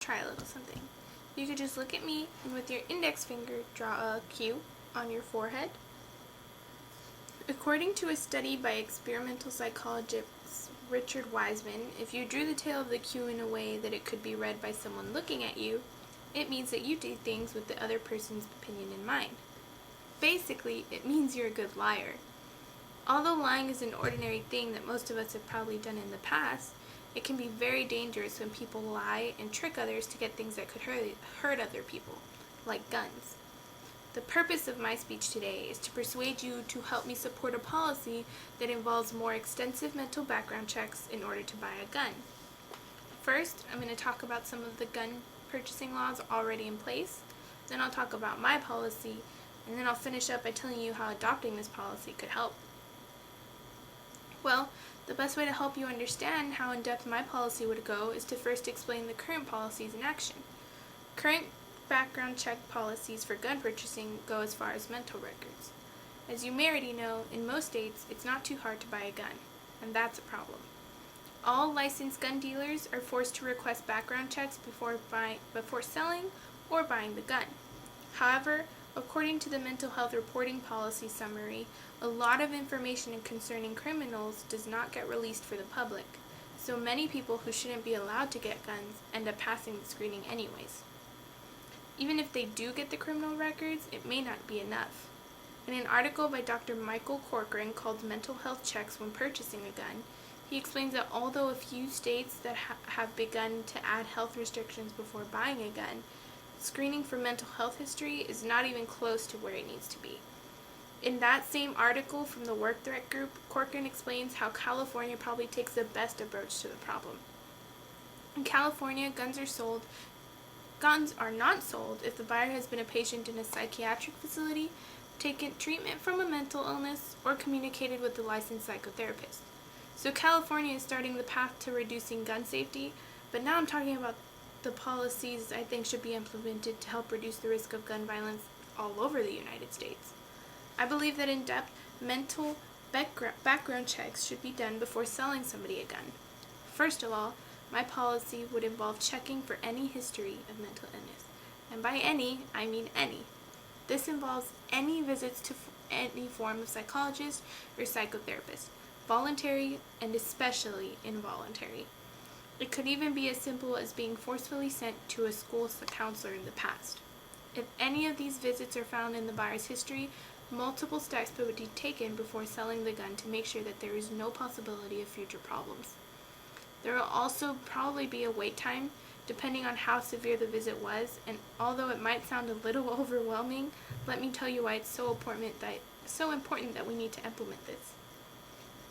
try a little something. You could just look at me and with your index finger draw a Q on your forehead. According to a study by experimental psychologist Richard Wiseman, if you drew the tail of the Q in a way that it could be read by someone looking at you, it means that you do things with the other person's opinion in mind. Basically, it means you're a good liar. Although lying is an ordinary thing that most of us have probably done in the past, it can be very dangerous when people lie and trick others to get things that could hurt other people, like guns. The purpose of my speech today is to persuade you to help me support a policy that involves more extensive mental background checks in order to buy a gun. First, I'm going to talk about some of the gun purchasing laws already in place, then I'll talk about my policy, and then I'll finish up by telling you how adopting this policy could help. Well, the best way to help you understand how in-depth my policy would go is to first explain the current policies in action. Current background check policies for gun purchasing go as far as mental records. As you may already know, in most states, it's not too hard to buy a gun, and that's a problem. All licensed gun dealers are forced to request background checks before selling or buying the gun. However, according to the Mental Health Reporting Policy Summary, a lot of information concerning criminals does not get released for the public, so many people who shouldn't be allowed to get guns end up passing the screening anyways. Even if they do get the criminal records, it may not be enough. In an article by Dr. Michael Corcoran called Mental Health Checks When Purchasing a Gun, he explains that although a few states that have begun to add health restrictions before buying a gun, screening for mental health history is not even close to where it needs to be. In that same article from the Work Threat Group, Corcoran explains how California probably takes the best approach to the problem. In California, guns are not sold if the buyer has been a patient in a psychiatric facility, taken treatment from a mental illness, or communicated with a licensed psychotherapist. So California is starting the path to reducing gun safety, but now I'm talking about the policies I think should be implemented to help reduce the risk of gun violence all over the United States. I believe that in-depth mental background checks should be done before selling somebody a gun. First of all, my policy would involve checking for any history of mental illness. And by any, I mean any. This involves any visits to any form of psychologist or psychotherapist, voluntary and especially involuntary. It could even be as simple as being forcefully sent to a school counselor in the past. If any of these visits are found in the buyer's history, multiple steps would be taken before selling the gun to make sure that there is no possibility of future problems. There will also probably be a wait time, depending on how severe the visit was, and although it might sound a little overwhelming, let me tell you why it's so important that we need to implement this.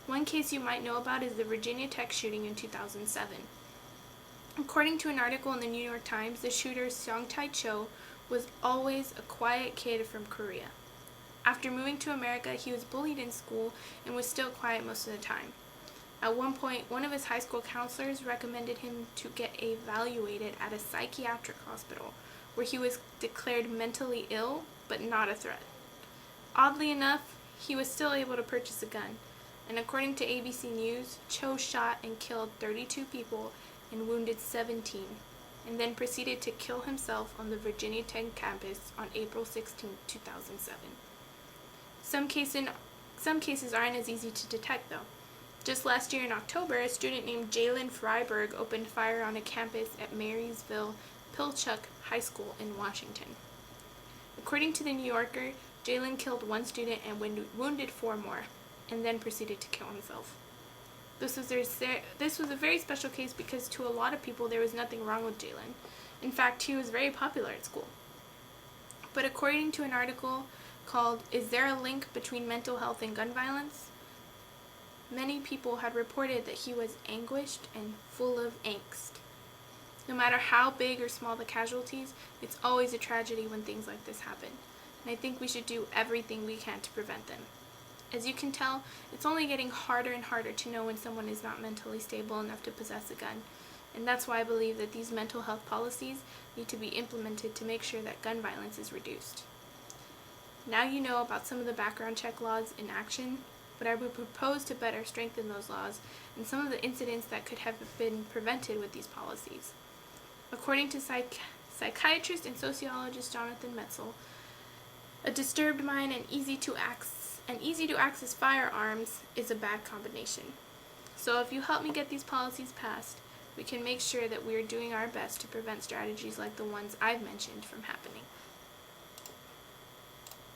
One case you might know about is the Virginia Tech shooting in 2007. According to an article in the New York Times, the shooter, Song-Tae Cho, was always a quiet kid from Korea. After moving to America, he was bullied in school and was still quiet most of the time. At one point, one of his high school counselors recommended him to get evaluated at a psychiatric hospital, where he was declared mentally ill, but not a threat. Oddly enough, he was still able to purchase a gun, and according to ABC News, Cho shot and killed 32 people and wounded 17, and then proceeded to kill himself on the Virginia Tech campus on April 16, 2007. Some cases aren't as easy to detect, though. Just last year in October, a student named Jalen Freiberg opened fire on a campus at Marysville Pilchuck High School in Washington. According to the New Yorker, Jalen killed one student and wounded 4 more, and then proceeded to kill himself. This was a very special case because to a lot of people there was nothing wrong with Jalen. In fact, he was very popular at school. But according to an article called "Is There a Link Between Mental Health and Gun Violence?", many people had reported that he was anguished and full of angst. No matter how big or small the casualties, it's always a tragedy when things like this happen, and I think we should do everything we can to prevent them. As you can tell, it's only getting harder and harder to know when someone is not mentally stable enough to possess a gun, and that's why I believe that these mental health policies need to be implemented to make sure that gun violence is reduced. Now you know about some of the background check laws in action, but I would propose to better strengthen those laws and some of the incidents that could have been prevented with these policies. According to psychiatrist and sociologist Jonathan Metzl, a disturbed mind and easy to access firearms is a bad combination. So if you help me get these policies passed, we can make sure that we are doing our best to prevent strategies like the ones I've mentioned from happening.